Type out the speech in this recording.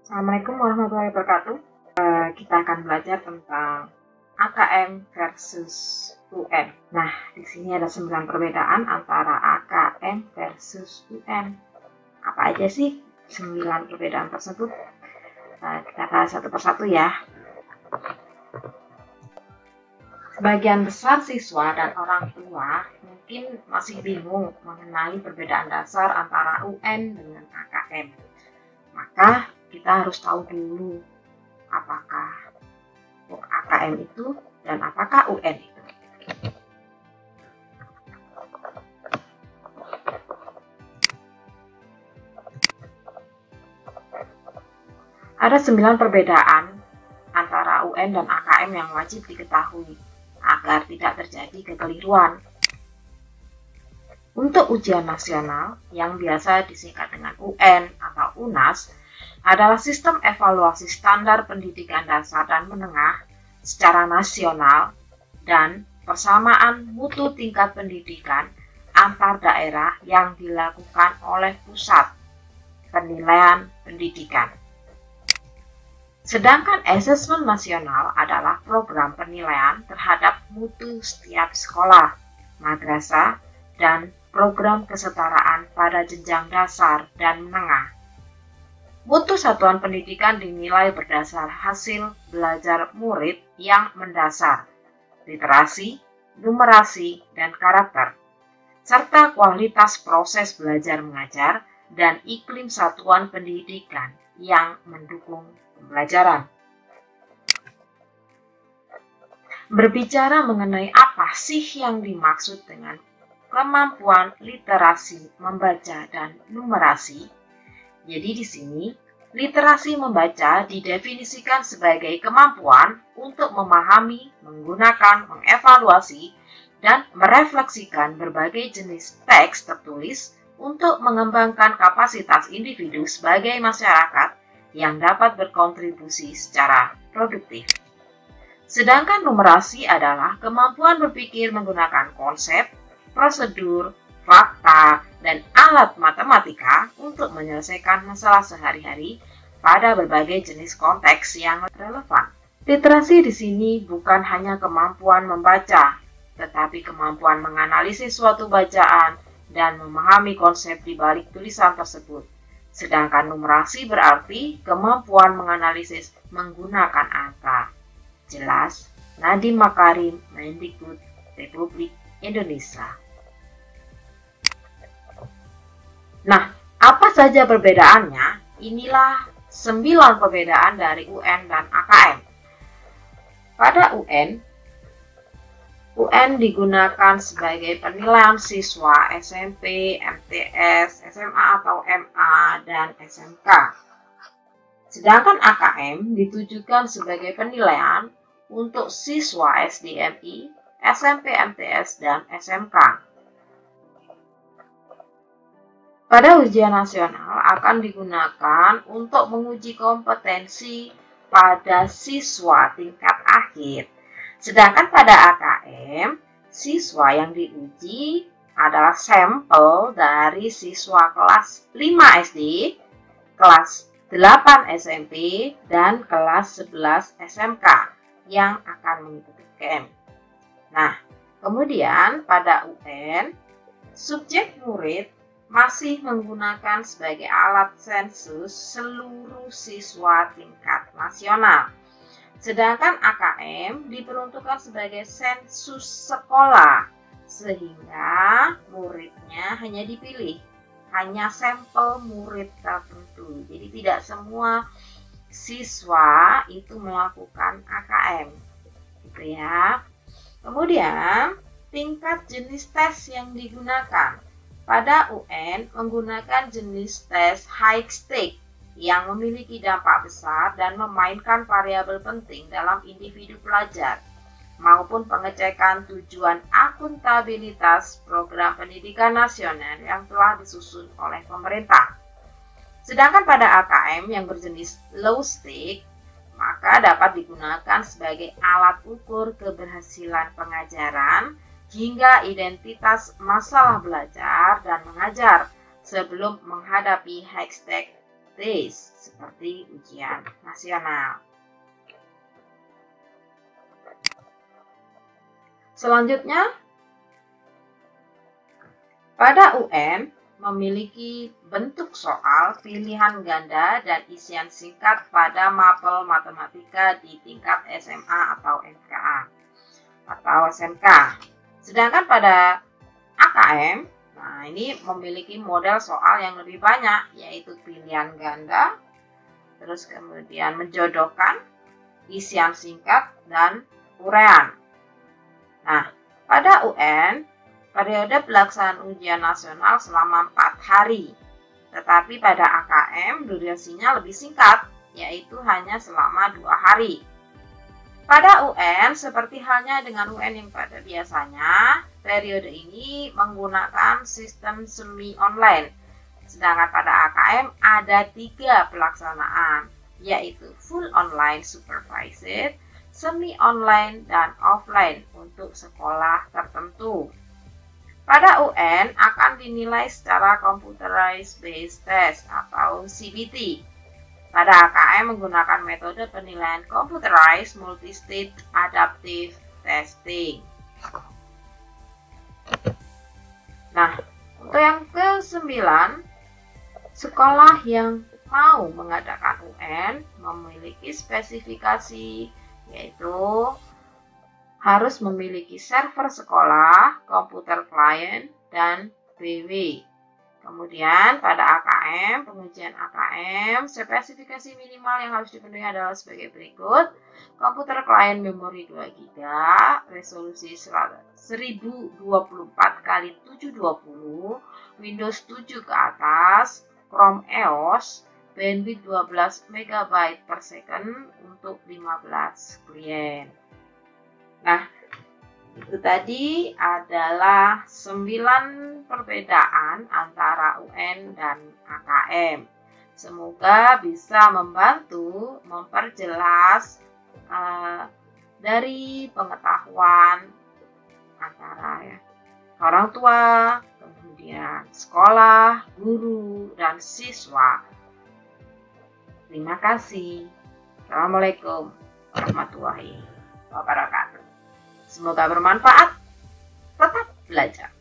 Assalamualaikum warahmatullahi wabarakatuh. Kita akan belajar tentang AKM versus UN. Nah, di sini ada 9 perbedaan antara AKM versus UN. Apa aja sih 9 perbedaan tersebut? Kita bahas satu persatu ya. Sebagian besar siswa dan orang tua mungkin masih bingung mengenai perbedaan dasar antara UN dengan AKM. Maka kita harus tahu dulu apakah AKM itu dan apakah UN itu. Ada 9 perbedaan antara UN dan AKM yang wajib diketahui agar tidak terjadi kekeliruan. Untuk ujian nasional yang biasa disingkat dengan UN atau UNAS adalah sistem evaluasi standar pendidikan dasar dan menengah secara nasional dan persamaan mutu tingkat pendidikan antar daerah yang dilakukan oleh pusat penilaian pendidikan. Sedangkan asesmen nasional adalah program penilaian terhadap mutu setiap sekolah, madrasah, dan program kesetaraan pada jenjang dasar dan menengah. Mutu satuan pendidikan dinilai berdasar hasil belajar murid yang mendasar, literasi, numerasi, dan karakter, serta kualitas proses belajar mengajar dan iklim satuan pendidikan yang mendukung pembelajaran. Berbicara mengenai apa sih yang dimaksud dengan kemampuan literasi membaca dan numerasi. Jadi di sini, literasi membaca didefinisikan sebagai kemampuan untuk memahami, menggunakan, mengevaluasi, dan merefleksikan berbagai jenis teks tertulis untuk mengembangkan kapasitas individu sebagai masyarakat yang dapat berkontribusi secara produktif. Sedangkan numerasi adalah kemampuan berpikir menggunakan konsep, prosedur, fakta, dan alat matematika untuk menyelesaikan masalah sehari-hari pada berbagai jenis konteks yang relevan. Literasi di sini bukan hanya kemampuan membaca, tetapi kemampuan menganalisis suatu bacaan dan memahami konsep di balik tulisan tersebut. Sedangkan numerasi berarti kemampuan menganalisis menggunakan angka. Jelas, Nadiem Makarim, Mendikbud Republik Indonesia. Nah, apa saja perbedaannya? Inilah 9 perbedaan dari UN dan AKM. Pada UN digunakan sebagai penilaian siswa SMP, MTS, SMA atau MA, dan SMK. Sedangkan AKM ditujukan sebagai penilaian untuk siswa SDMI, SMP, MTS, dan SMK. Pada ujian nasional akan digunakan untuk menguji kompetensi pada siswa tingkat akhir. Sedangkan pada AKM, siswa yang diuji adalah sampel dari siswa kelas 5 SD, kelas 8 SMP, dan kelas 11 SMK yang akan mengikuti UTM. Nah, kemudian pada UN, subjek murid masih menggunakan sebagai alat sensus seluruh siswa tingkat nasional. Sedangkan AKM diperuntukkan sebagai sensus sekolah, sehingga muridnya hanya dipilih, hanya sampel murid tertentu. Jadi tidak semua siswa itu melakukan AKM, gitu ya. Kemudian tingkat jenis tes yang digunakan. Pada UN menggunakan jenis tes high stake yang memiliki dampak besar dan memainkan variabel penting dalam individu pelajar, maupun pengecekan tujuan akuntabilitas program pendidikan nasional yang telah disusun oleh pemerintah. Sedangkan pada AKM yang berjenis low stake, maka dapat digunakan sebagai alat ukur keberhasilan pengajaran hingga identitas masalah belajar dan mengajar sebelum menghadapi high stake tes seperti ujian nasional. Selanjutnya, pada UN memiliki bentuk soal pilihan ganda dan isian singkat pada mapel matematika di tingkat SMA atau MKA atau SMK. Sedangkan pada AKM, nah ini memiliki model soal yang lebih banyak, yaitu pilihan ganda, terus kemudian menjodohkan, isian singkat, dan uraian. Nah, pada UN, periode pelaksanaan ujian nasional selama 4 hari, tetapi pada AKM durasinya lebih singkat, yaitu hanya selama 2 hari. Pada UN, seperti halnya dengan UN yang pada biasanya, periode ini menggunakan sistem semi-online. Sedangkan pada AKM ada 3 pelaksanaan, yaitu full online supervised, semi-online, dan offline untuk sekolah tertentu. Pada UN akan dinilai secara Computerized Based Test atau CBT. Pada AKM menggunakan metode penilaian Computerized Multi-Stage Adaptive Testing. Nah, untuk yang ke-9, sekolah yang mau mengadakan UN memiliki spesifikasi, yaitu harus memiliki server sekolah, komputer klien, dan BW. Kemudian pada AKM, pengujian AKM, spesifikasi minimal yang harus dipenuhi adalah sebagai berikut. Komputer klien memori 2 GB, resolusi 1024 x 720, Windows 7 ke atas, Chrome EOS, bandwidth 12 MB per second untuk 15 klien. Nah, itu tadi adalah 9 perbedaan antara UN dan AKM. Semoga bisa membantu memperjelas dari pengetahuan antara orang tua, kemudian sekolah, guru, dan siswa. Terima kasih. Assalamualaikum warahmatullahi wabarakatuh. Semoga bermanfaat. Tetap belajar.